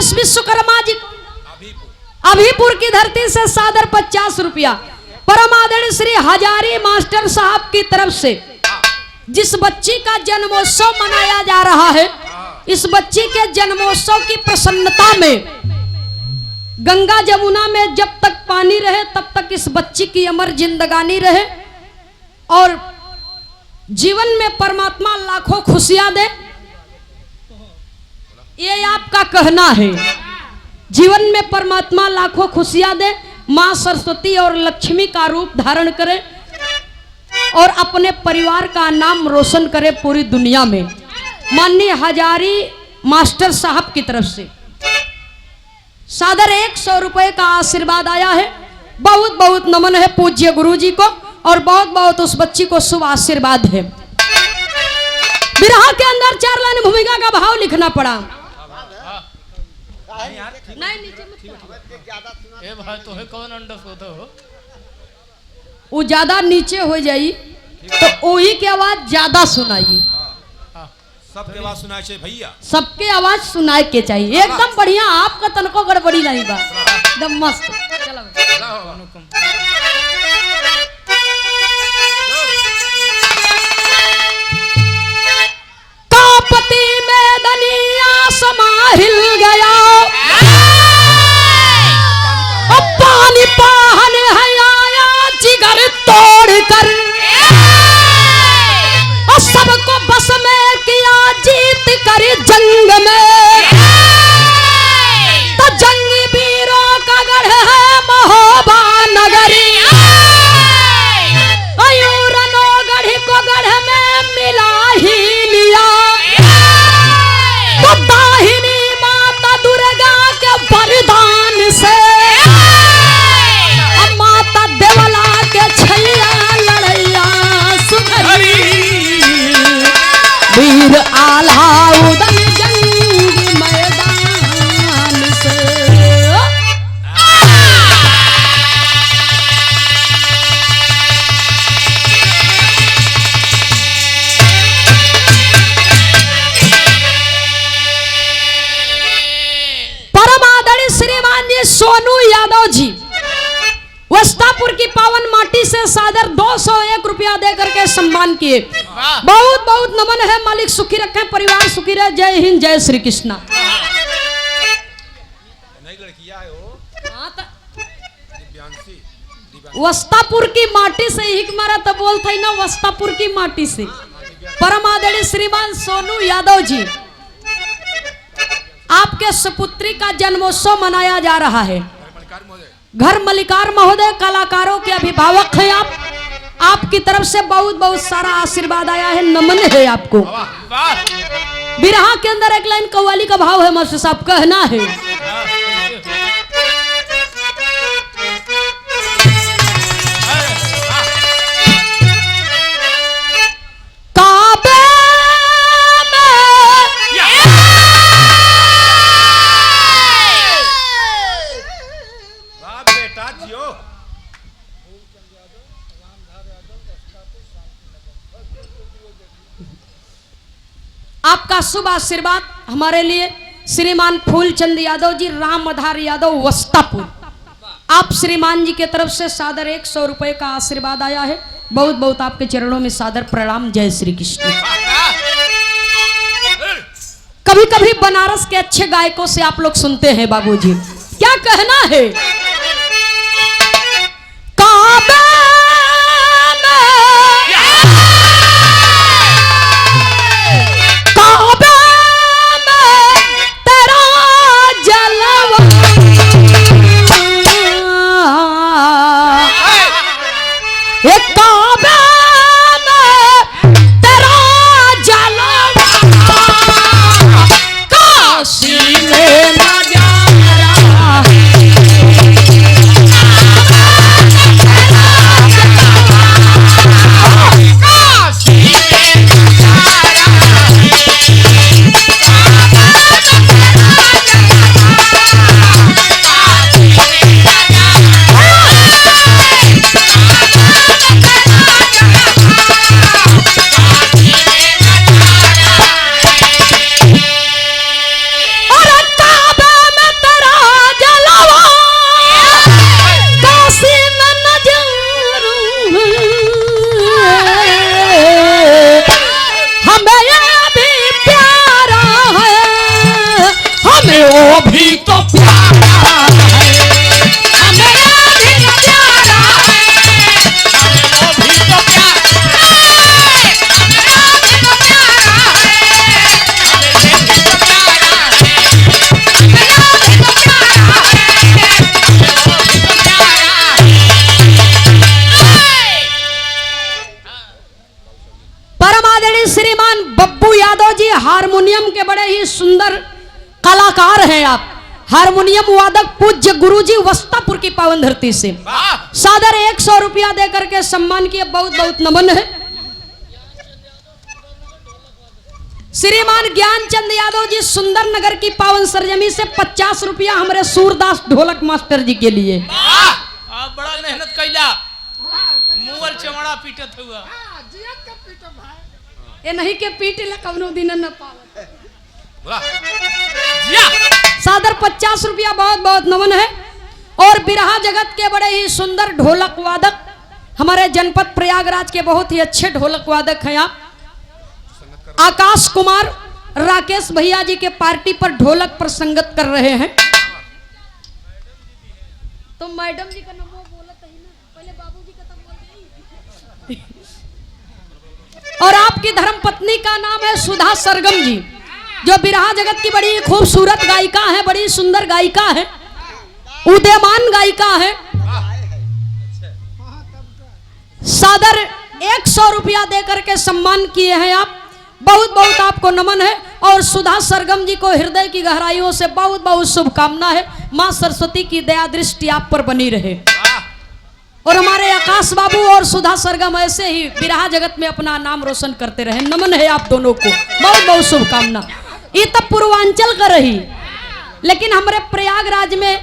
S Vishwakarma ji Abhipur की धरती से सादर 50 रुपया परम आदरणीय श्री हजारी मास्टर साहब की तरफ से जिस बच्ची का जन्मोत्सव मनाया जा रहा है, इस बच्ची के जन्मोत्सव की प्रसन्नता में गंगा जमुना में जब तक पानी रहे तब तक इस बच्ची की अमर जिंदगानी रहे और जीवन में परमात्मा लाखों खुशियां दे, ये आपका कहना है। जीवन में परमात्मा लाखों खुशियां दे, मां सरस्वती और लक्ष्मी का रूप धारण करे और अपने परिवार का नाम रोशन करे पूरी दुनिया में। माननीय हजारी मास्टर साहब की तरफ से सादर 100 रुपए का आशीर्वाद आया है। बहुत बहुत नमन है पूज्य गुरु जी को और बहुत बहुत उस बच्ची को शुभ आशीर्वाद है। विरह के अंदर 4 लाइन भूमिका का भाव लिखना पड़ा। नहीं नीचे मत तो है कौन अंडर हो वो ज्यादा नीचे हो जाई तो वही की आवाज ज्यादा सुनाई। सबके आवाज सुनाए चाहिए भैया, सबके आवाज सुनाए के चाहिए। एकदम बढ़िया, आपका तनको गड़बड़ी नहीं बा, एकदम मस्त। चलो कापति में दनिया समा हिल गया, अब पानी पाहन है आया जिगर तोड़ कर, और सबको बस में किया जीत कर जंग में, तो जंगी वीरों का गढ़ है महोबा नगरी, अयूरनो गढ़ को गढ़ में मिला ही लिया, तो दाहिनी माता दुर्गा के वरदान से अब माता देवला के छैया लड़ैया सुधरी, वीर आलाउदन जंगी मैदान से। परम आदरणीय श्रीमान जी सोनू यादव जी वस्तापुर की पावन माटी से सादर 201 रुपया दे करके सम्मान किए। बहुत बहुत नमन है। मालिक सुखी रखे, परिवार सुखी रहे। जय हिंद, जय श्री कृष्णा। वस्तापुर की माटी से ही मारा तो बोलता ही ना, वस्तापुर की माटी से। परम आदरणीय श्रीमान सोनू यादव जी, आपके सुपुत्री का जन्मोत्सव मनाया जा रहा है। घर मलिकार महोदय कलाकारों के अभिभावक हैं आप। आपकी तरफ से बहुत बहुत सारा आशीर्वाद आया है, नमन है आपको। बिरहा के अंदर एक लाइन कव्वाली का भाव है मास्टर साहब, कहना है आपका शुभ आशीर्वाद हमारे लिए श्रीमान फूलचंद यादव जी, राम आधार यादव वस्तापुर, आप श्रीमान जी के तरफ से सादर 100 रुपए का आशीर्वाद आया है। बहुत बहुत आपके चरणों में सादर प्रणाम। जय श्री कृष्ण। कभी कभी बनारस के अच्छे गायकों से आप लोग सुनते हैं बाबूजी, क्या कहना है? काबे में वो भी तो प्यारा है, मेरा दिल प्यारा है, वो भी तो प्यारा है, मेरा दिल प्यारा है, ये भी तो प्यारा है, मेरा दिल प्यारा है। वो भी तो प्यारा है। परम आदरणीय श्रीमान बब्बू यादव जी हारमोनियम के बड़े ही सुंदर कलाकार हैं आप। हारमोनियम वादक पूज्य गुरुजी वस्तापुर की पावन धरती से वाह, सादर 100 रुपया देकर के सम्मान किए, बहुत बहुत नमन है। श्रीमान ज्ञानचंद यादव जी सुंदर नगर की पावन सरजमी से 50 रुपया हमारे सूरदास ढोलक मास्टर जी के लिए। वाह, बड़ा मेहनत कैला, मुअल चमड़ा पीटत हुआ। ये नहीं के पीटे ला कवनो दिन न पावत। वाह, जिया, सादर 50 रुपया बहुत बहुत नमन है। और बिरहा जगत के बड़े ही सुंदर ढोलक वादक हमारे जनपद प्रयागराज के बहुत ही अच्छे ढोलक वादक हैं आप। आकाश कुमार राकेश भैया जी के पार्टी पर ढोलक पर संगत कर रहे हैं। तो मैडम जी का नाम वो बोलत है ना, पहले बाबूजी का तब बोलते हैं। और आपकी धर्म पत्नी का नाम है सुधा सरगम जी, जो बिरहा जगत की बड़ी खूबसूरत गायिका है, बड़ी सुंदर गायिका है, उदयमान गायिका है। सादर 100 रुपया देकर के सम्मान किए हैं आप, बहुत बहुत आपको नमन है। और सुधा सरगम जी को हृदय की गहराइयों से बहुत बहुत शुभकामना है। मां सरस्वती की दया दृष्टि आप पर बनी रहे। और हमारे आकाश बाबू और सुधा सरगम ऐसे ही बिरहा जगत में अपना नाम रोशन करते रहे। नमन है आप दोनों को, बहुत बहुत शुभकामना। ये तब पूर्वांचल का रही, लेकिन हमारे प्रयागराज में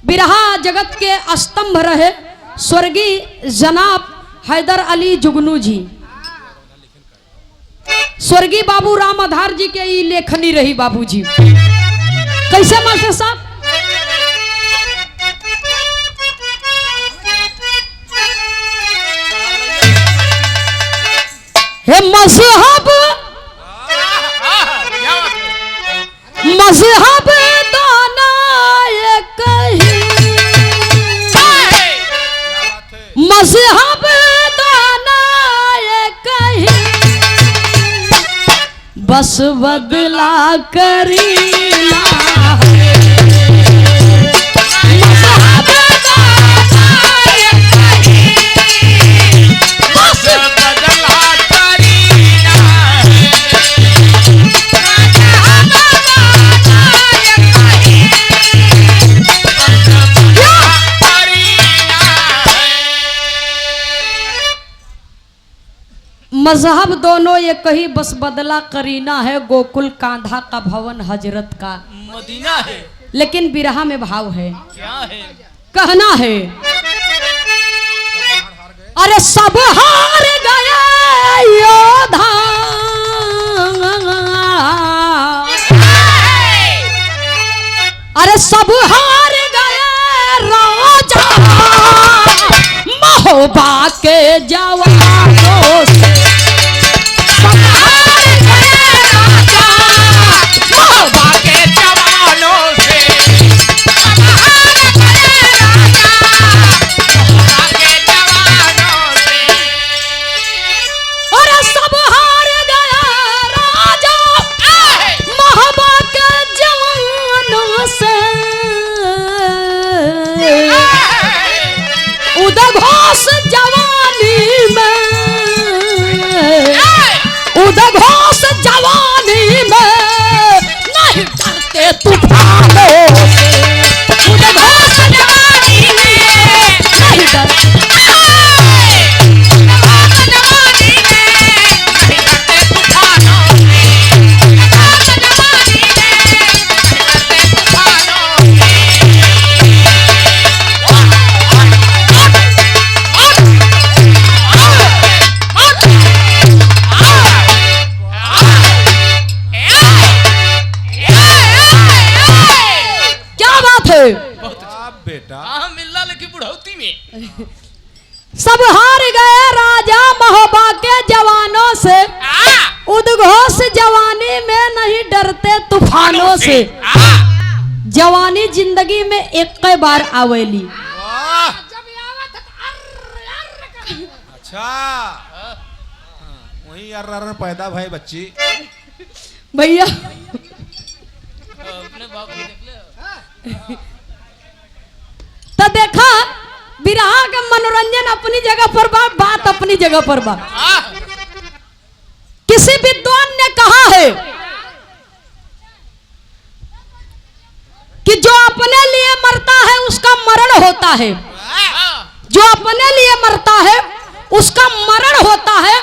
बिरहा जगत के स्तंभ रहे स्वर्गीय जनाब हैदर अली जुगनू जी। स्वर्गीय बाबू राम आधार जी के ये लेखनी रही बाबूजी। कैसे मास्टर साहब? हे मजहब मजहब दाना ये कहीं, मजहब दाना ये कहीं, बस बदला करीना है। मजहब दाना ये कहीं, बस बदला करीना है। मजहब दोनों ये कही बस बदला करीना है। गोकुल कांधा का भवन हजरत का मदीना है। लेकिन बिरहा में भाव है, क्या है? कहना है अरे सब हार गए योधा, अरे सब हार गए राजा, महोबा के जवानों से। सब हार गए राजा, महोबा के जवानों से, सब हार गए राजा, के जवानों से। अरे सब हार गया राजा, महोबा के जवानों से। उदघोष जवानी में, उदघोष जवानी में नहीं डरते तूफानों से। उदघोष जवानी में नहीं डरते, बेटा मिलना लेकिन बुढ़ौती में सब हार गए राजा महोबा के जवानों से। उद्घोष जवानी में नहीं डरते तूफानों से। जवानी जिंदगी में एक बार आवेली। वाह अच्छा वही यार पैदा भाई बच्ची भैया अपने बाप को देख ले। तो देखा बिरहा का मनोरंजन अपनी जगह पर बा, बात अपनी जगह पर बा। किसी विद्वान ने कहा है कि जो अपने लिए मरता है उसका मरण होता है, जो अपने लिए मरता है उसका मरण होता है,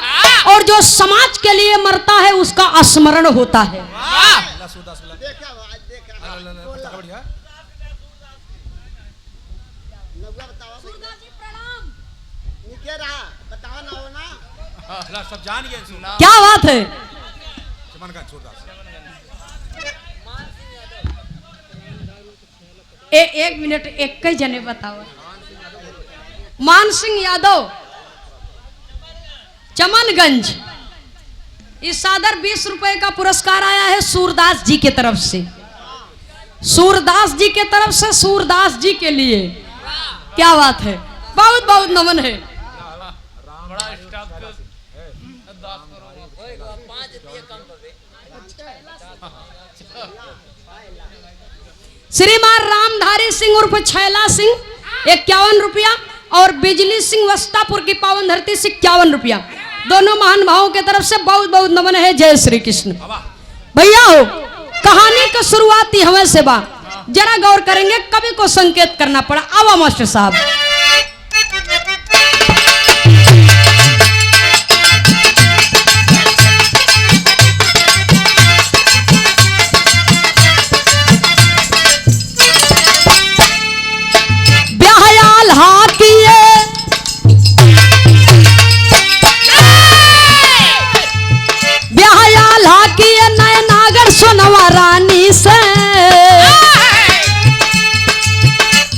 और जो समाज के लिए मरता है उसका स्मरण होता है। सब जान गए क्या बात है। एक मिनट एक ही जने बताओ। मान सिंह यादव चमनगंज, इस सादर 20 रुपए का पुरस्कार आया है सूरदास जी के तरफ से, सूरदास जी के तरफ से सूरदास जी के लिए। क्या बात है, बहुत बहुत नमन है। बड़ा स्टाफ के श्रीमान रामधारी सिंह उर्फ छैला सिंह 51 रुपया, और बिजली सिंह वस्तापुर की पावन धरती से 51 रुपया। दोनों महान भावों के तरफ से बहुत बहुत नमन है। जय श्री कृष्ण। भैया हो, कहानी की शुरुआत ही हमें से बा, जरा गौर करेंगे। कवि को संकेत करना पड़ा। आवा मास्टर साहब। ब्याहयाल हाकिए ब्याहयाल हाकिए नए नागर सोनवा रानी से,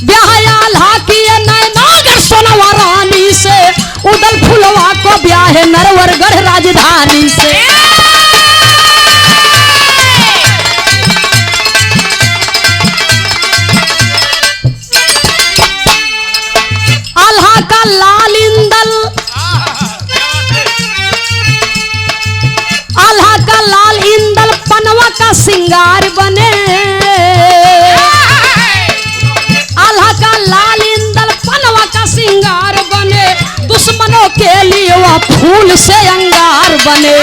ब्याहयाल हाकिए नए नागर सोनवा रानी से, उदल फुलवा को ब्याह नरवरगढ़ राजधानी से। आल्हा का लाल इंदल, आल्हा का लाल इंदल पनवा का सिंगार बने, आल्हा का लाल इंदल पनवा का सिंगार बने, दुश्मनों के लिए वह फूल से अंगार बने।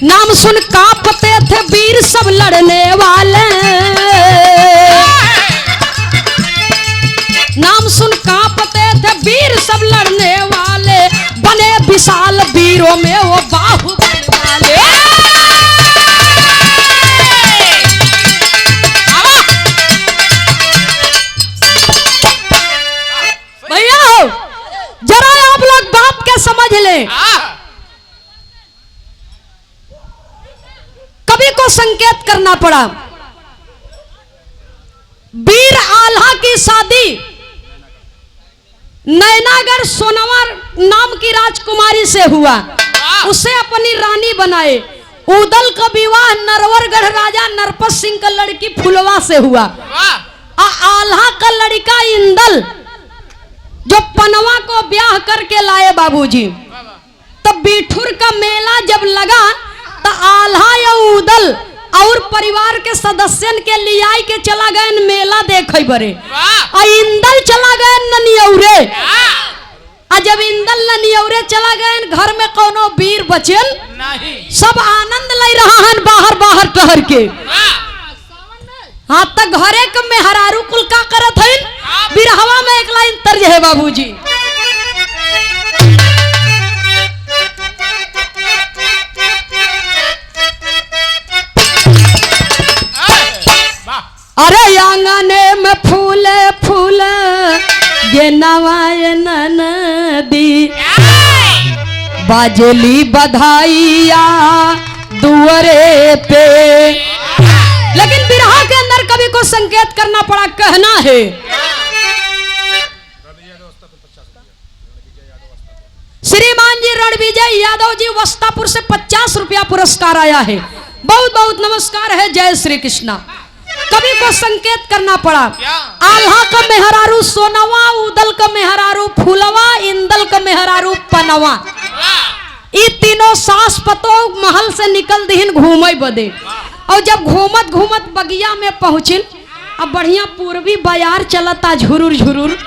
नाम सुन कांपते थे वीर सब लड़ने वाले, नाम सुन कांपते थे वीर सब लड़ने वाले, बने विशाल वीरों में वो बाहुबल वाले। भैया हो, जरा आप लोग बात के समझ लें। कवि को संकेत करना पड़ा। वीर आल्हा की शादी नैनागढ़ सोनवर नाम की राजकुमारी से हुआ, उसे अपनी रानी बनाए। उदल का विवाह नरवरगढ़ राजा नरपत सिंह का लड़की फुलवा से हुआ। आल्हा का लड़का इंदल जो पनवा को ब्याह करके लाए बाबूजी। तब बिठुर का मेला जब लगा तो आल्हा या उदल और परिवार के सदस्यन के लियाई के चला गए मेला देखे बरे। इंदल चला गए ननियौरे। जब इंदल ननियौरे चला गए, घर में कोनो वीर बचल नहीं, सब आनंद ले रहा है बाहर बाहर टहर के। हाँ तक घरे के में हरारू कुल का करत है। बिरहवा में एक लाइन तर्ज है बाबूजी। अरे आंगने में फूले फूले ये नवाए नदी, बाजली बधाइया दुअरे पे। लेकिन बिरहा के अंदर कवि को संकेत करना पड़ा। कहना है श्रीमान रणविजय यादव जी वस्तापुर से 50 रुपया पुरस्कार आया है। बहुत बहुत नमस्कार है। जय श्री कृष्णा। कवि को संकेत करना पड़ा। क्या? आल्हा का मेहरारू सोनवा, उदल का मेहरारू फूलवा, इंदल का मेहरारू पनवा। ये तीनों सास पतो महल से निकल दीन घूमे बदे। और जब घूमत घूमत बगिया में पहुंचिन, अब बढ़िया पूर्वी बयार चलता झुरुर झुरुर,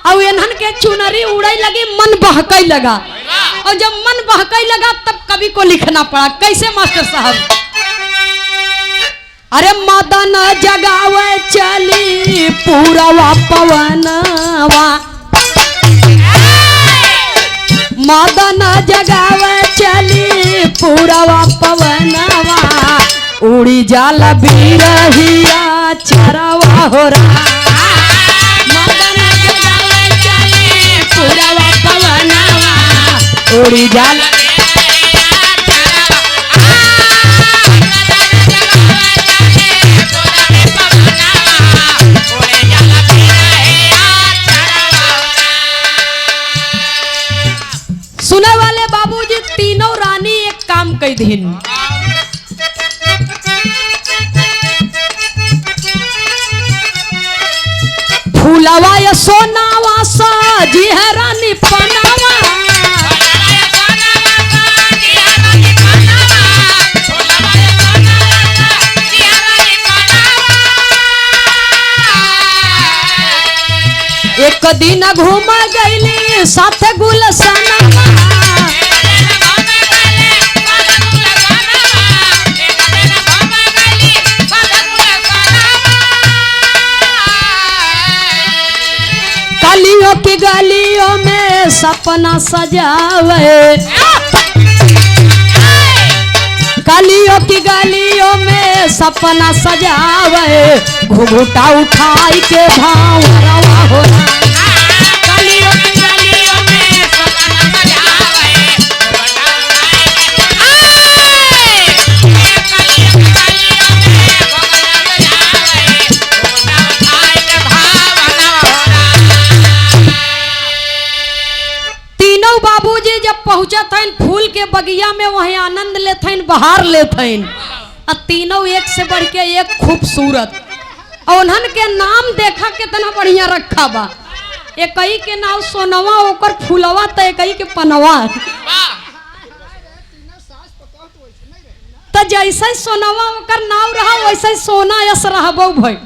और इन्हन के चुनरी उड़े लगी, मन बहकई लगा। और जब मन बहकई लगा तब कवि को लिखना पड़ा। कैसे मास्टर साहब? अरे मदन जगावे चली पूरवा पवनवा, मदन जगावे चली पूरवा पवनवा, उड़ी जाल बिरहिया चरवा हो रहा। मदन जगावे चली पूरवा पवनवा, उड़ी जाल सुने वाले बाबूजी तीनों रानी एक काम कई दिन। फूलवा या सोनावा साजी है रानी पनावा, एक दिन घूम गईली साथ गुलशनवा, गलियों की गलियों में सपना सजावे, गलियों की गलियों में सपना सजावे, घुघुटा उठाई के भावरवा हो रहा। गलियों की गलियों में सपना सजावे, तीनों बाबूजी जब पहुंचत हन फूल के बगिया में, वहीं आनंद लेथन, बहार लेथन। और तीनों एक से बढ़ के एक खूबसूरत। और उन्हन के नाम देखा कितना बढ़िया रखा बा। एक ही के नाम सोनवा, ओकर फूलवा, तो एक ही के पनवा। तो जैसे सोनवा ओकर नाव रहा वैसे सोना यस रहबो भाई।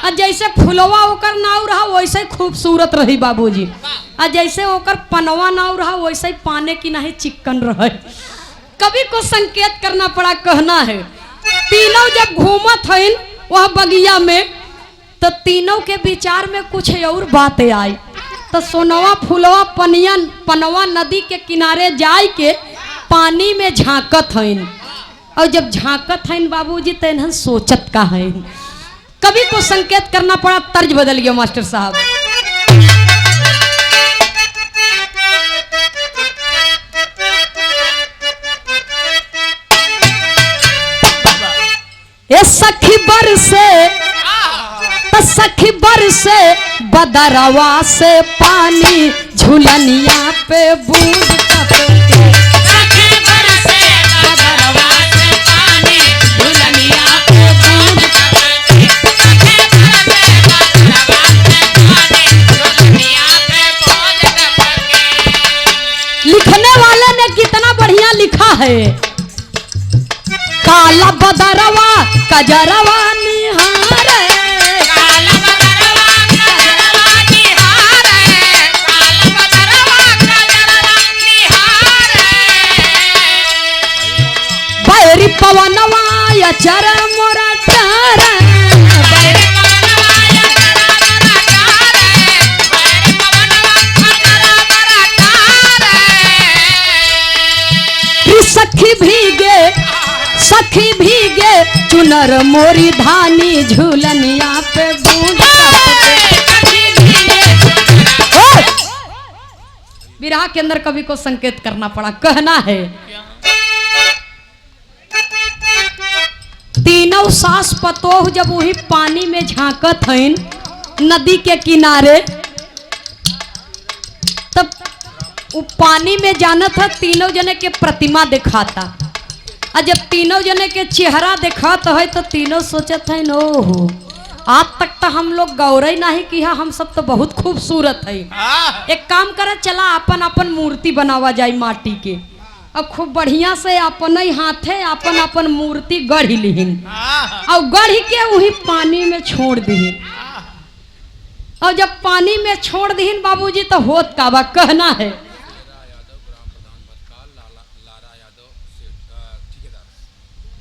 और जैसे फूलवा ओकर नाव रहा वैसे खूबसूरत रही बाबूजी। और जैसे ओकर पनवा नाव रहा वैसे पाने की नहीं चिकन रहे। कवि को संकेत करना पड़ा। कहना है तीनों जब घूमत हन वह बगिया में, तो तीनों के विचार में कुछ और बातें आई। तो सोनवा फूलवा पनवा नदी के किनारे जाए के पानी में झांकत हन। और जब झांकत हन बाबूजी तो इन्हन सोचत का है। कवि को संकेत करना पड़ा। तर्ज बदल गया मास्टर साहब। ए सखी बरसे तो सखी बरसे बदरवा से पानी, झुलनिया पे बूंद टपके। सखी बरसे बदरवा से पानी, झुलनिया पे बूंद टपके। सखी बरसे बदरवा से पानी, झुलनिया पे बूंद टपके। लिखने वाले ने कितना बढ़िया लिखा है। काला बदरवा कजरवा निहारे, काला बदरवा कजरवा निहारे, काला बदरवा कजरवा निहारे। बैरी पवनवा या चर मोरा चारे, बैरी पवनवा या चर मोरा चारे, बैरी पवनवा चर मोरा चारे। सखी भीगे चुनर मोरी धानी, झूलनिया पे बूंद टपके। विरह के अंदर कवि को संकेत करना पड़ा। कहना है तीनों सास पतोह जब वही पानी में झांकत हन नदी के किनारे, तब वो पानी में जाना था, तीनों जने के प्रतिमा दिखाता। और जब तीनों जने के चेहरा दिखात है तो तीनों सोचत है नो हो आज तक तो हम लोग गौरई नहीं किया, हम सब तो बहुत खूबसूरत है। हाँ। एक काम करे, चला अपन अपन मूर्ति बनावा जाए माटी के, अब खूब बढ़िया से अपन ही हाथे अपन अपन मूर्ति गढ़ लिहिन हाँ। और गढ़ के वही पानी में छोड़ दीन। और जब पानी में छोड़ दीन बाबूजी तो होत का बा कहना है।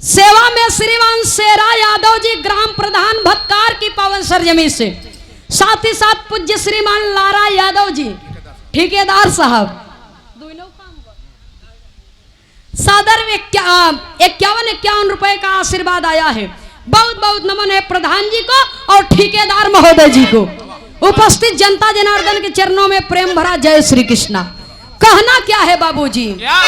सेवा में श्रीमान शेरा यादव जी ग्राम प्रधान भत्कार की पावन सरजमी से, साथ ही साथ पूज्य श्रीमान लारा यादव जी ठेकेदार साहब सादर में 51 रुपए का आशीर्वाद आया है। बहुत बहुत नमन है प्रधान जी को और ठेकेदार महोदय जी को। उपस्थित जनता जनार्दन के चरणों में प्रेम भरा जय श्री कृष्णा। कहना क्या है बाबूजी? क्या?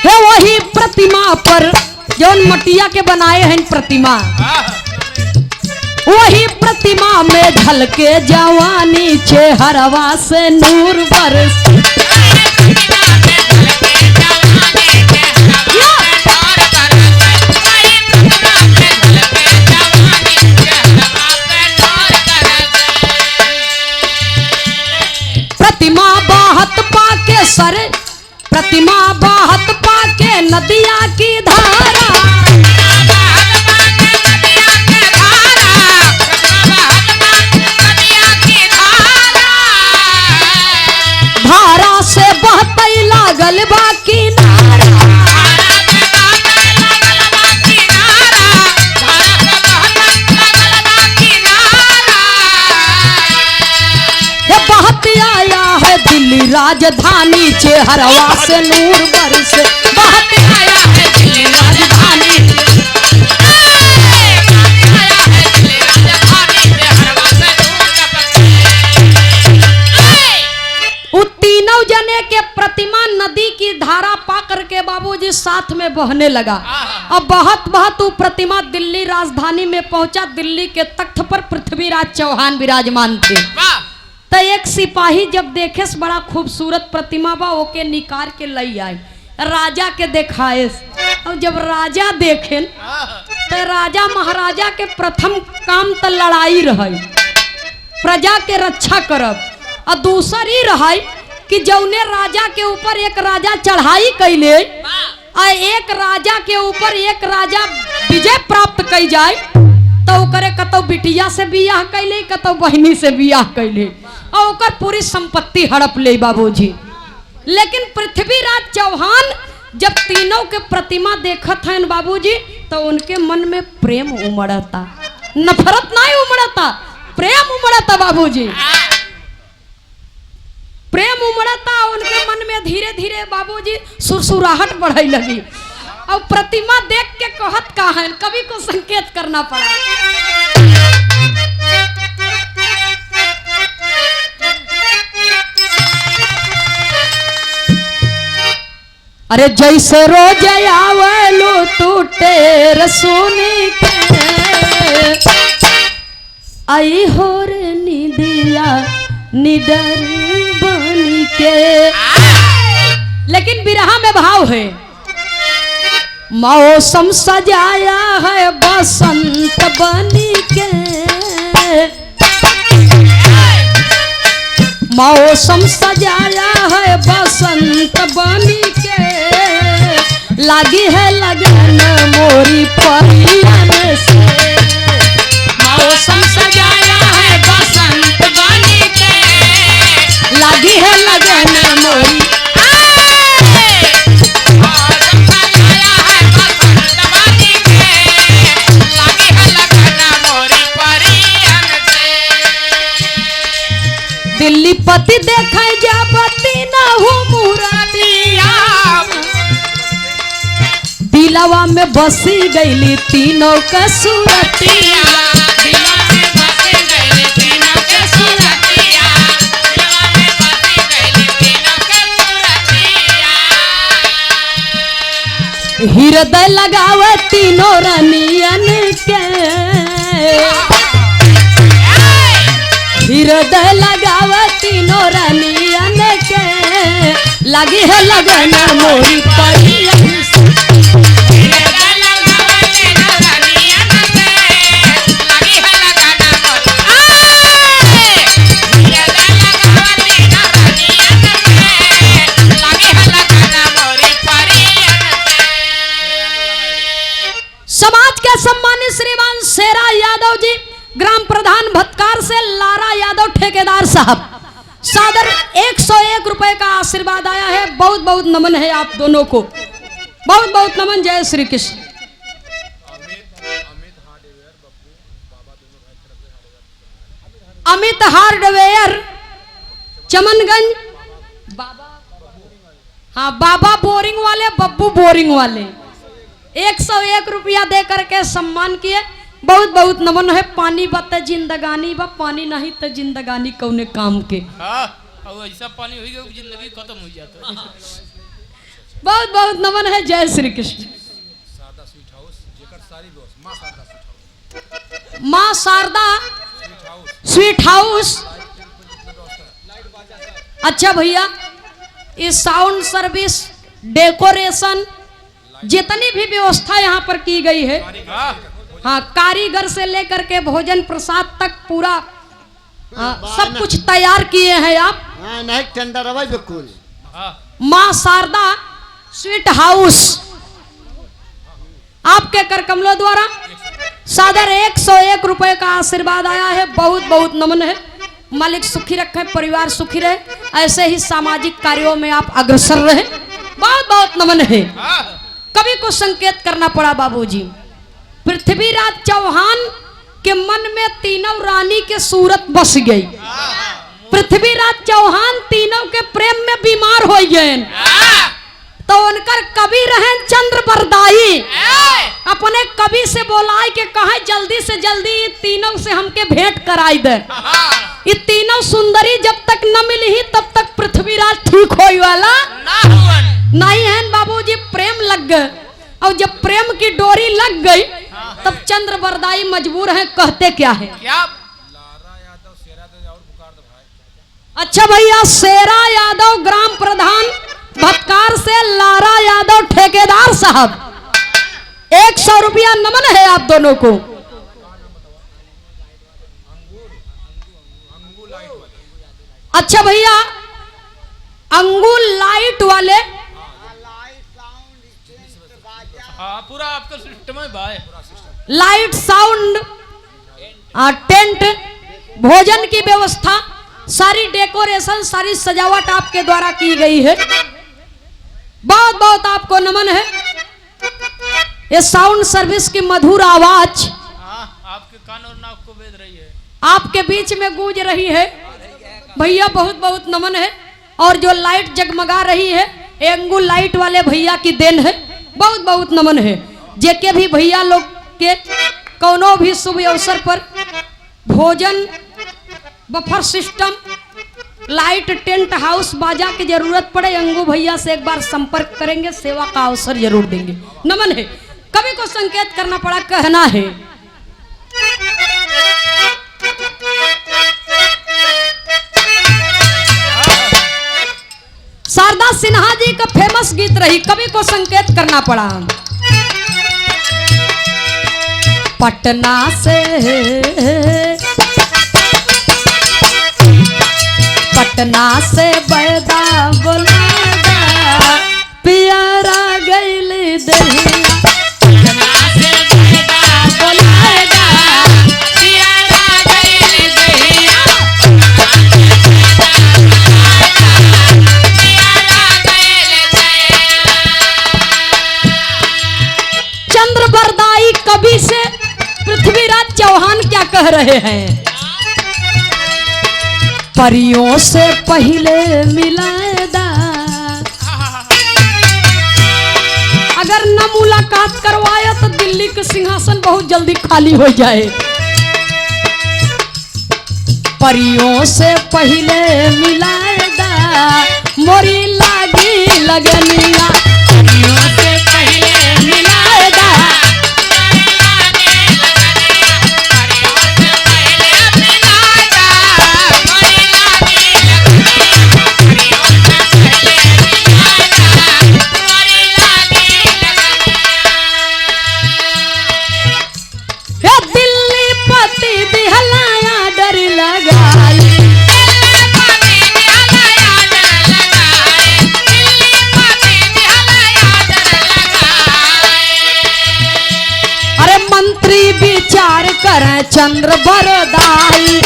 है वही प्रतिमा पर जो मटिया के बनाए हैं प्रतिमा, हाँ। वही प्रतिमा में झलके जवानी चेहरवा से नूर बरस। प्रतिमा बाहत पाके सर, प्रतिमा बाहत पाके नदिया की धारा, धारा से बहतई लागल बा किनारा। ये बहत आया है दिल्ली राजधानी चेहरवा से नूर बरस। बहत आया है दिल्ली राजधानी। वो तीनों जने के प्रतिमा नदी की धारा पा करके बाबूजी साथ में बहने लगा। अब बहुत बहुत वो प्रतिमा दिल्ली राजधानी में पहुंचा। दिल्ली के तख्त पर पृथ्वीराज चौहान विराजमान थे। तो एक सिपाही जब देखे बड़ा खूबसूरत प्रतिमा बा ओके निकाल के लई आए, राजा के देखाए। और जब राजा देखे तो राजा महाराजा के प्रथम काम तो लड़ाई रहे, प्रजा के रक्षा करब। और दूसरी रहे कि जौने राजा के ऊपर एक राजा चढ़ाई कैले और एक राजा के ऊपर एक राजा विजय प्राप्त कई जाए तो करे कतौ बिटिया से बियाह कैले, कतौ बहनी से बियाह कैले और ओकर पूरी संपत्ति हड़प ले बाबूजी। लेकिन पृथ्वीराज चौहान जब तीनों के प्रतिमा देखत हैं बाबूजी तो उनके मन में प्रेम उमड़ता, नफरत नहीं उमड़ता, प्रेम उमड़ता बाबूजी। प्रेम उमड़ता उनके मन में धीरे धीरे बाबूजी सुरसुराहट बढ़े लगी। और प्रतिमा देख के कहत का है, कवि को संकेत करना पड़ा। अरे जैसे रोज आवलो टूटे रसोनी के, आई हो रे निदिया निडर बनी के। लेकिन बिरहा में भाव है, मौसम सजाया है बसंत बनी के, मौसम सजाया है बसंत बनी के, लगी है लगन मोरी परियन से। मौसम सजाया है बसंत बनी के, लगी है लगन मोरी। दिल्ली पति देखा जाबती न हो मुरतिया, दिलवा में बसी गईली तीनों का सूरतिया। हृदय लगावे तीनों रनियन के, हृदय लगाव तीनों रानियन के लगी है लगन मोरी परियन से। समाज के सम्मानित श्रीमान शेरा यादव जी, ग्राम प्रधान भटकार से लारा यादव ठेकेदार साहब, सादर 101 रुपए का आशीर्वाद आया है। बहुत बहुत नमन है आप दोनों को, बहुत बहुत नमन। जय श्री कृष्ण। अमित हार्डवेयर चमनगंज, हाँ बाबा बोरिंग वाले, बब्बू बोरिंग वाले 101 रुपया दे करके सम्मान किए। बहुत बहुत नमन है। पानी बत जिंदगानी बा, पानी नहीं तो जिंदगानी कौने काम के। हाँ, ऐसा पानी हो गया जिंदगी खत्म हो जाता है। बहुत बहुत नमन है। जय श्री कृष्ण। माँ शारदा स्वीट हाउस। अच्छा भैया, इस साउंड सर्विस, डेकोरेशन, जितनी भी व्यवस्था यहाँ पर की गई है, हाँ कारीगर से लेकर के भोजन प्रसाद तक पूरा सब कुछ तैयार किए हैं आप। नहीं टेंडर बिल्कुल। माँ शारदा स्वीट हाउस आपके कर कमलों द्वारा सादर 101 रुपए का आशीर्वाद आया है। बहुत बहुत नमन है। मालिक सुखी रखे, परिवार सुखी रहे, ऐसे ही सामाजिक कार्यों में आप अग्रसर रहे। बहुत बहुत नमन है। कवि को संकेत करना पड़ा बाबूजी। पृथ्वीराज चौहान के मन में तीनों रानी के सूरत बस गई। पृथ्वीराज चौहान तीनों के प्रेम में बीमार हो गए, तो उनकर कवि रहे चंद्र बरदाई। अपने कवि से बोलाए कि कहे जल्दी से जल्दी ये तीनों से हमके भेंट कराई दे। ये तीनों सुंदरी जब तक न मिली ही तब तक पृथ्वीराज ठीक होई वाला नहीं है बाबूजी। प्रेम लग गए, और जब प्रेम की डोरी लग गई तब चंद्र बरदाई मजबूर है। कहते क्या है? अच्छा भैया, शेरा यादव ग्राम प्रधान भटकार से लारा यादव ठेकेदार साहब, 100 रुपया नमन है आप दोनों को। अच्छा भैया, अंगूर लाइट वाले, हाँ पूरा आपका सिस्टम है भाई। लाइट साउंड टेंट, भोजन की व्यवस्था, सारी डेकोरेशन, सारी सजावट आपके द्वारा की गई है। बहुत बहुत आपको नमन है। ये साउंड सर्विस की मधुर आवाज आपके कान और नाक को भेद रही है, आपके बीच में गूंज रही है। भैया बहुत बहुत नमन है। और जो लाइट जगमगा रही है, एंगू लाइट वाले भैया की देन है। बहुत बहुत नमन है। जेके भी भैया लोग के कोनो भी शुभ अवसर पर भोजन, buffer system, light, tent house, बाजा की जरूरत पड़े, अंगू भैया से एक बार संपर्क करेंगे, सेवा का अवसर जरूर देंगे। नमन है। कवि को संकेत करना पड़ा, कहना है शारदा सिन्हा जी का फेमस गीत रही। कवि को संकेत करना पड़ा, पटना से बैदा बोलागा पियारा गइल दहिया। चंद्र बरदाई कवि से पृथ्वीराज चौहान क्या कह रहे हैं? परियों से पहले मिलाएदा, अगर न मुलाकात करवाया तो दिल्ली का सिंहासन बहुत जल्दी खाली हो जाए। परियों से पहले मिलाएदा मोरी लागी लगनिया। परियों से पहले मिलाएदा, करे चंद्र बरदाई।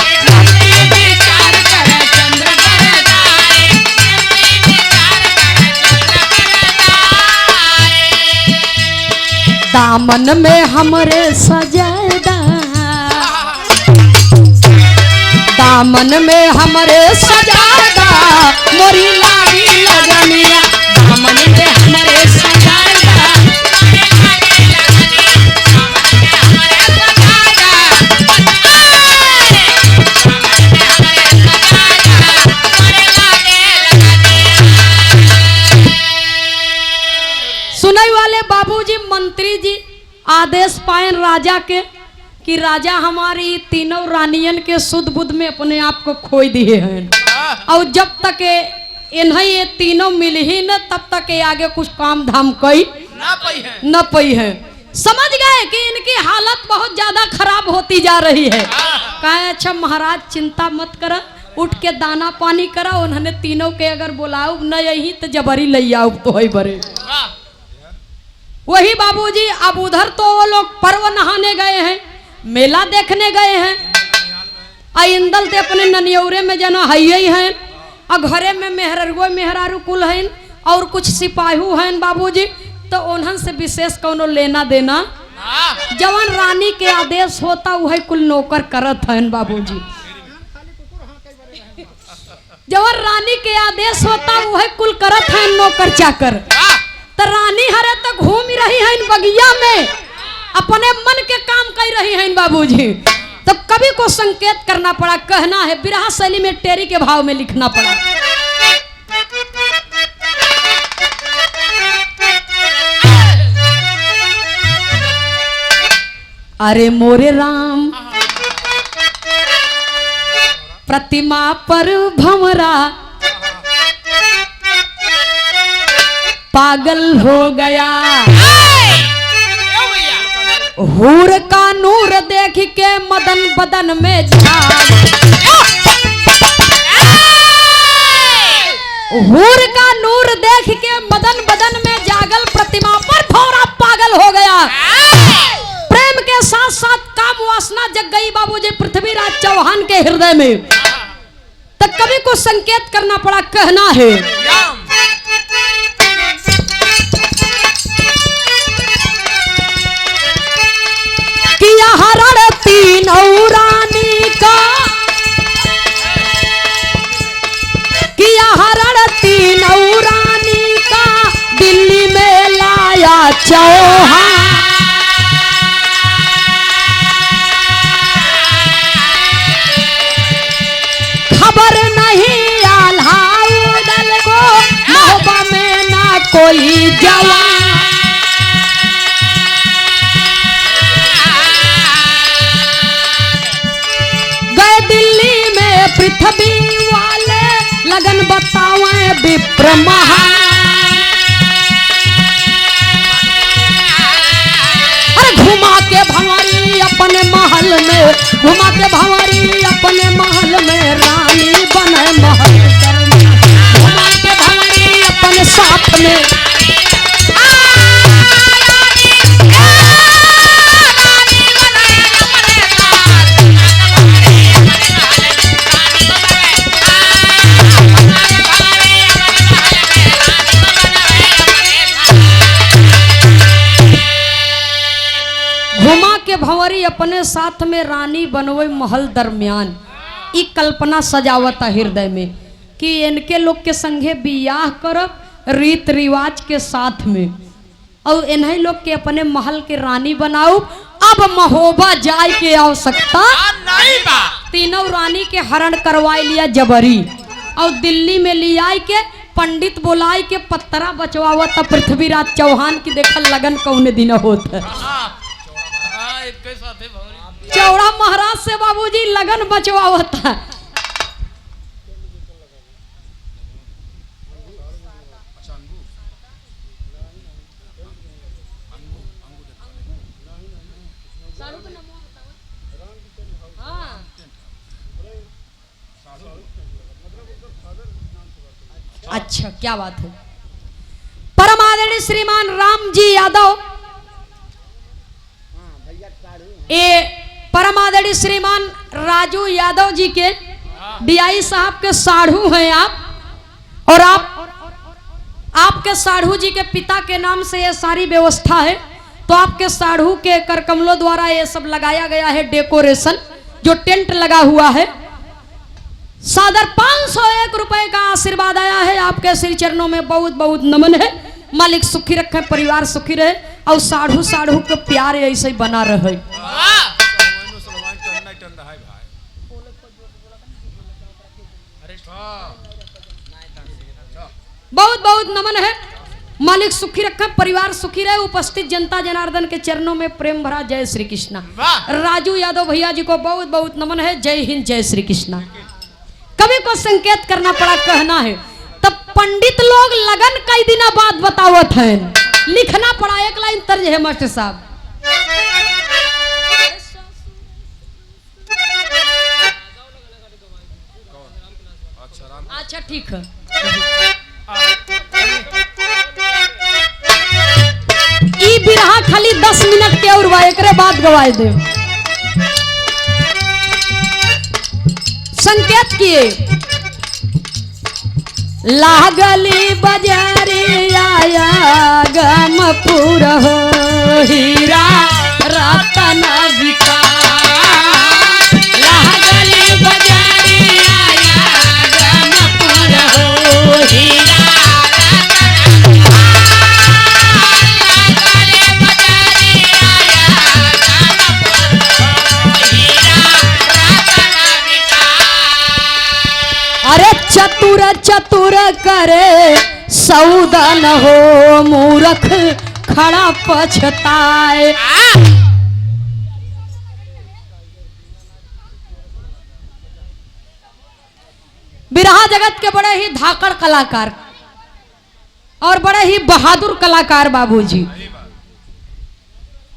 दामन में हमरे सजादा, दामन में हमरे सजादा मोरी लागी लगनिया, दामन में हमरे सजादा। सुनई वाले बाबूजी मंत्री जी आदेश पायन राजा के कि राजा हमारी तीनों रानियन के सुध बुध में अपने आप को खोई दिए हैं, और जब तक इन्हें ये तीनों मिल ही न तब तक ये आगे कुछ काम धाम कोई न पई है। समझ गए कि इनकी हालत बहुत ज्यादा खराब होती जा रही है। कहे अच्छा महाराज चिंता मत करा, उठ के दाना पानी करा। उन्होंने तीनों के अगर बुलाऊ न यही तो जबरी ले आओ तो है बरे। वही बाबूजी अब उधर तो वो लोग पर्व नहाने गए हैं, मेला देखने गए हैं। इंदल ते अपने ननियौरे में जना हई हैं, और घरे में मेहरगो मेहरारू कुल हैं और कुछ सिपाहू हैं बाबूजी। तो उन्हन से विशेष कोनो लेना देना जवान रानी के आदेश होता वही कुल नौकर करत हैं बाबूजी। जवान रानी के आदेश होता वही कुल करत हैं नौकर चाकर। तो रानी हरे तो घूम रही है इन बगिया में, अपने मन के काम कर रही है इन बाबूजी। तो कवि को संकेत करना पड़ा, कहना है बिरहा शैली में टेरी के भाव में लिखना पड़ा। अरे मोरे राम प्रतिमा पर भंवरा पागल हो गया, हूर का नूर देख के मदन बदन में झाग, हूर का नूर देख के मदन बदन में जागल प्रतिमा पर भौरा पागल हो गया। प्रेम के साथ साथ काम वासना जग गई बाबूजी पृथ्वीराज चौहान के हृदय में। तब कवि को संकेत करना पड़ा, कहना है किया हरण तीनों रानी का, किया हरण तीनों रानी का दिल्ली में लाया चौहान। खबर नहीं आल्हाउदल को मोहब्बा में ना कोई जवान। पृथ्वी वाले लगन बतावे विप्र महान। अरे घुमा के भंवरी अपने महल में, घुमा के भंवरी अपने महल में रानी बने महल दरमियान। घुमा के भंवरी अपने साथ में भंवरी अपने साथ में रानी बनवे महल दरमियान। ई कल्पना सजावता हृदय में कि इनके लोग के संगे बियाह करब रीत रिवाज के साथ में, और इन्हीं लोग के अपने महल के रानी बनाऊ। अब महोबा जाय के आवश्यकता नहीं बा। तीनों रानी के हरण करवा लिया जबरी, और दिल्ली में लिया के पंडित बुलाए के पत्तरा बचवावत पृथ्वीराज चौहान की देखल लगन कौने दिन होता। चौड़ा महाराज से बाबूजी लगन बचवावता। अच्छा क्या बात है। परम आदरणीय श्रीमान राम जी यादव ये परम आदरणीय श्रीमान राजू यादव जी के डीआई साहब के साढ़ू हैं आप, और आपके साढ़ू जी के पिता के नाम से ये सारी व्यवस्था है। तो आपके साढ़ू के करकमलों द्वारा ये सब लगाया गया है, डेकोरेशन जो टेंट लगा हुआ है। सादर 501 रुपए का आशीर्वाद आया है, आपके श्री चरणों में बहुत बहुत नमन है। मालिक सुखी रखे, परिवार सुखी रहे, और साढ़ू के प्यार ऐसे ही बना रहे। बहुत बहुत नमन है। मालिक सुखी रखे, परिवार सुखी रहे। उपस्थित जनता जनार्दन के चरणों में प्रेम भरा जय श्री कृष्णा। राजू यादव भैया जी को बहुत बहुत नमन है। जय हिंद, जय श्री कृष्णा। कवि को संकेत करना पड़ा, कहना है तब पंडित लोग लगन कई दिना बाद बतावत हैं, लिखना पड़ा। एक लाइन तर्ज है मास्टर साहब। अच्छा ठीक है। ई बिरहा खाली 10 मिनट के और एकरे बाद गवाए दे। संकेत किए लागली बजरिया गमपुर हो, हीरा रतन बिका। लागली बजरिया गमपुर हो, हीरा चतुर चतुर करे सौदन हो, मूर्ख खड़ा पछताए। बिरहा जगत के बड़े ही धाकड़ कलाकार और बड़े ही बहादुर कलाकार बाबूजी।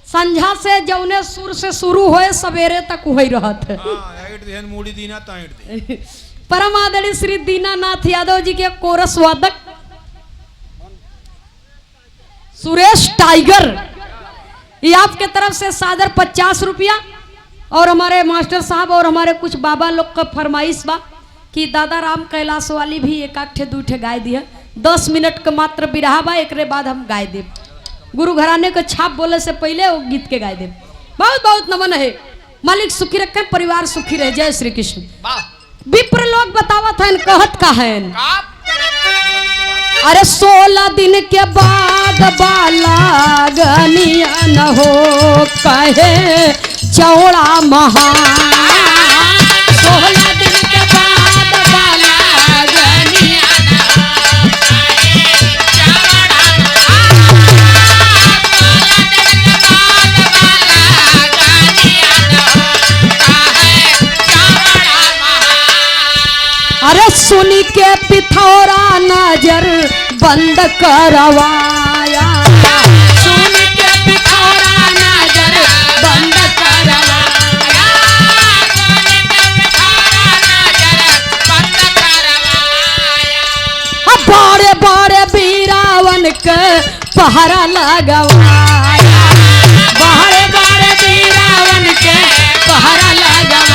संझा से जौने सुर से शुरू होए सवेरे तक वही रहत है। परम आदरणीय श्री दीनानाथ यादव जी के कोरस वादक सुरेश टाइगर, ये आपके तरफ से सादर 50 रुपया, और हमारे मास्टर साहब और हमारे कुछ बाबा लोग का फरमाइश बा कि दादा राम कैलाश वाली भी एक आठ दू ठे गाय दी है। 10 मिनट का मात्र बिरहा बा, एक बाद हम गाय देव। गुरु घराने को छाप बोले से पहले वो गीत के गाय देव। बहुत बहुत नमन है। मालिक सुखी रखे, परिवार सुखी रहे। जय श्री कृष्ण। विप्र लोग बतावत हैं, कहत का है अरे 16 दिन के बाद बाला गनिया न हो, कहे चौड़ा महा। 16 दिन के बाद बाला गनिया न हो, कहे चौड़ा महा। अरे सुनी के पिथौरा नजर बंद करवाया, सुन के पिथौरा नजर बंद करवाया, बड़े बड़े बीरावन के पहरा लगवाया, बड़े बड़े बीरावन के पहरा लगवाया।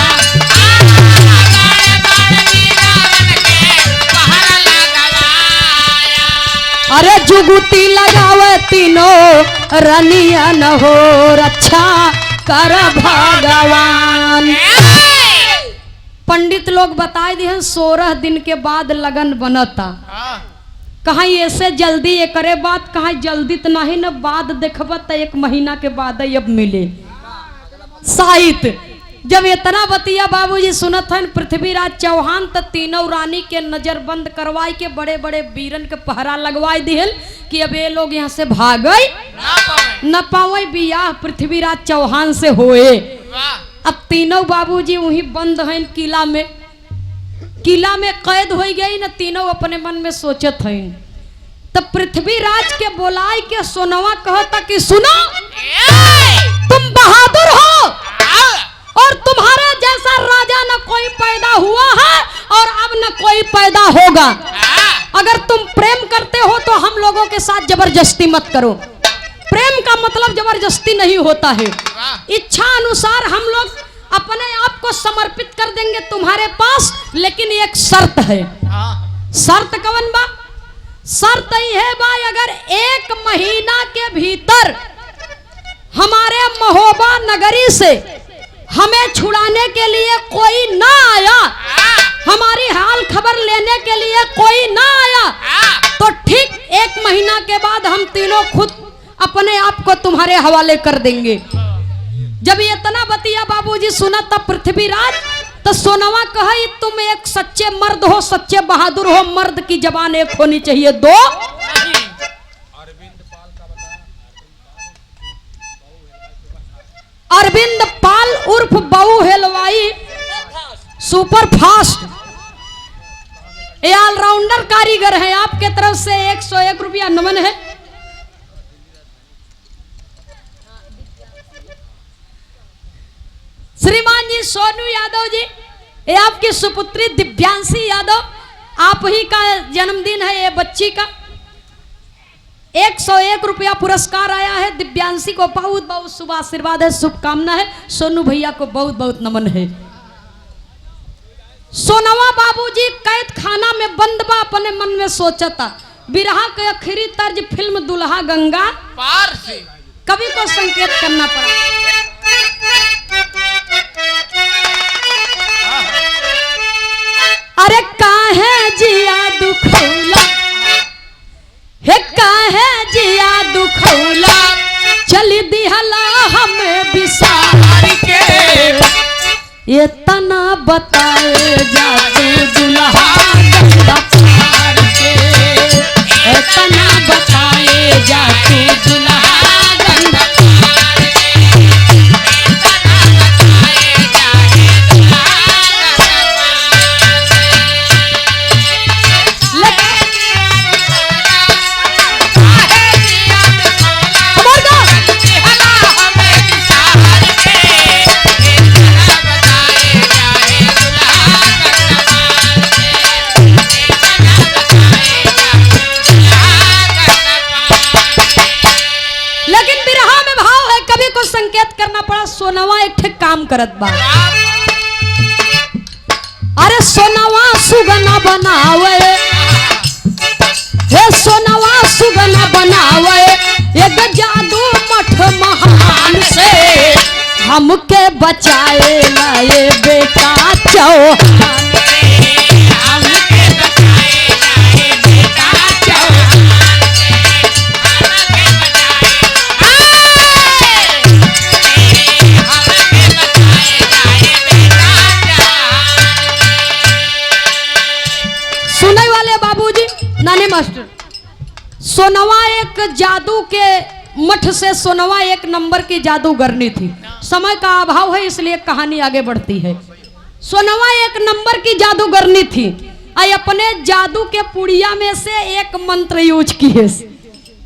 अरे जुगुती लगावे तीनों रनिया न हो, रक्षा कर भगवान। पंडित लोग बताए दिए 16 दिन के बाद लगन बनता। कहाँ ऐसे जल्दी ये करे बात, कहाँ जल्दी तो नहीं न, बाद देखब तो 1 महीना के बाद अब मिले साहित्य। जब इतना बतिया बाबूजी सुनत हैं पृथ्वीराज चौहान, तो तीनों रानी के नजर बंद करवाई के बड़े बड़े वीरन के पहरा लगवाई दिहल कि अब ये लोग यहाँ से भागई न पावे। बियाह पृथ्वीराज चौहान से होए। अब तीनों बाबूजी वहीं बंद हैं किला में, किला में कैद हो गई न। तीनों अपने मन में सोचत हैं। तब पृथ्वीराज के बोलाई के सोनवा कहता कि सुनो, तुम बहादुर हो और तुम्हारे जैसा राजा न कोई पैदा हुआ है और अब न कोई पैदा होगा। अगर तुम प्रेम करते हो तो हम लोगों के साथ जबरदस्ती मत करो। प्रेम का मतलब जबरदस्ती नहीं होता है। इच्छा अनुसार हम लोग अपने आप को समर्पित कर देंगे तुम्हारे पास, लेकिन एक शर्त है। शर्त कवन बा? शर्त ही है भाई, अगर 1 महीना के भीतर हमारे महोबा नगरी से हमें छुड़ाने के लिए कोई ना आया, हमारी हाल खबर लेने के लिए कोई ना आया, तो ठीक 1 महीना के बाद हम तीनों खुद अपने आप को तुम्हारे हवाले कर देंगे। जब ये इतना बतिया बाबूजी सुना तब पृथ्वीराज तो सोनवा कही, तुम एक सच्चे मर्द हो, सच्चे बहादुर हो, मर्द की जबान एक होनी चाहिए, 2 अरविंद पाल उर्फ बाऊ हेलवाई सुपर फास्ट, ये ऑलराउंडर कारीगर है। आपके तरफ से 101 रुपया नमन है। श्रीमान जी सोनू यादव जी, ये आपकी सुपुत्री दिव्यांशी यादव, आप ही का जन्मदिन है ये बच्ची का। 101 रुपया पुरस्कार आया है। दिव्यांशी को बहुत बहुत शुभ आशीर्वाद है, शुभकामना है। सोनू भैया को बहुत बहुत नमन है। सोनवा बाबूजी कैद खाना में बंद बा, अपने मन में सोचता बिरहा के आखिरी तर्ज फिल्म दुल्हा गंगा पार से कवि को संकेत करना पड़ा। अरे काहे जिया दुखौला, हे काहे जिया दुखौला, चल दिहला हमें बिसार के, ये तना बताए जाते दुल्हा गंगा पार के, ये तना बताए जाते दुल्हा गंगा पार के, तना बताए जाते दुल्हा संकेत करना पड़ा। सोनवा एक ठे काम करत बा। अरे सोनवा सुगना बनावे, हे सोनवा सुगना बनावे, एक जादू मठ महान से हमके बचाए लाए बेटा चौहान, हमके बचाए लाए बेटा चौहान। सुनने वाले बाबूजी, नानी मास्टर, सोनवा एक जादू के मठ से सोनवा 1 नंबर की जादूगरनी थी। समय का अभाव है इसलिए कहानी आगे बढ़ती है। सोनवा 1 नंबर की जादूगरनी थी। आई अपने जादू के पुड़िया में से एक मंत्र यूज किए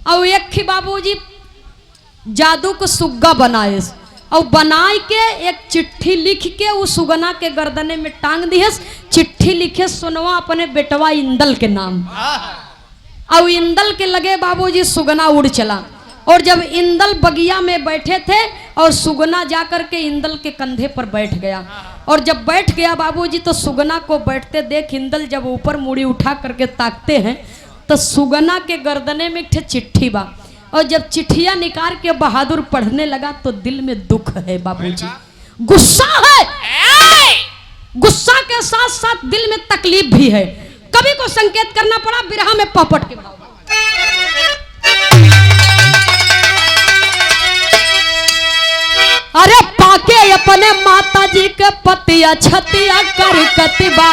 और एक ही बाबूजी जादू को सुग्गा बनाए और बनाए के एक चिट्ठी लिख के उस सुगना के गर्दने में टांग दिए। चिट्ठी लिखे सोनवा अपने बेटवा इंदल के नाम, और इंदल के लगे बाबूजी सुगना उड़ चला। और जब इंदल बगिया में बैठे थे और सुगना जाकर के इंदल के कंधे पर बैठ गया, और जब बैठ गया बाबूजी तो सुगना को बैठते देख इंदल जब ऊपर मुड़ी उठा करके ताकते हैं तो सुगना के गर्दने में एक चिट्ठी बा। और जब चिट्ठिया निकाल के बहादुर पढ़ने लगा तो दिल में दुख है बाबूजी, गुस्सा है, गुस्सा के साथ साथ दिल में तकलीफ भी है। कवि को संकेत करना पड़ा बिरहा में पपट के भाव। अरे पाके अपने माता जी के पतिया छतिया कर कतिबा,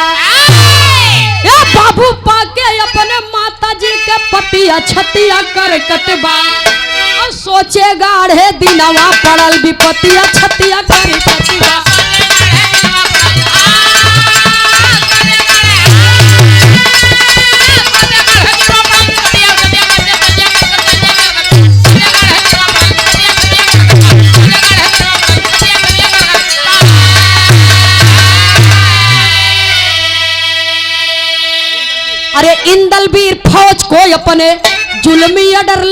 बाबू पाके अपने माता जी के पतिया छतिया कर कतिबा, और सोचे गाढ़े दिनवा पड़ल विपतिया छतिया कर कतिबा। अरे इंदल वीर फौज को अपने जुल्मी डर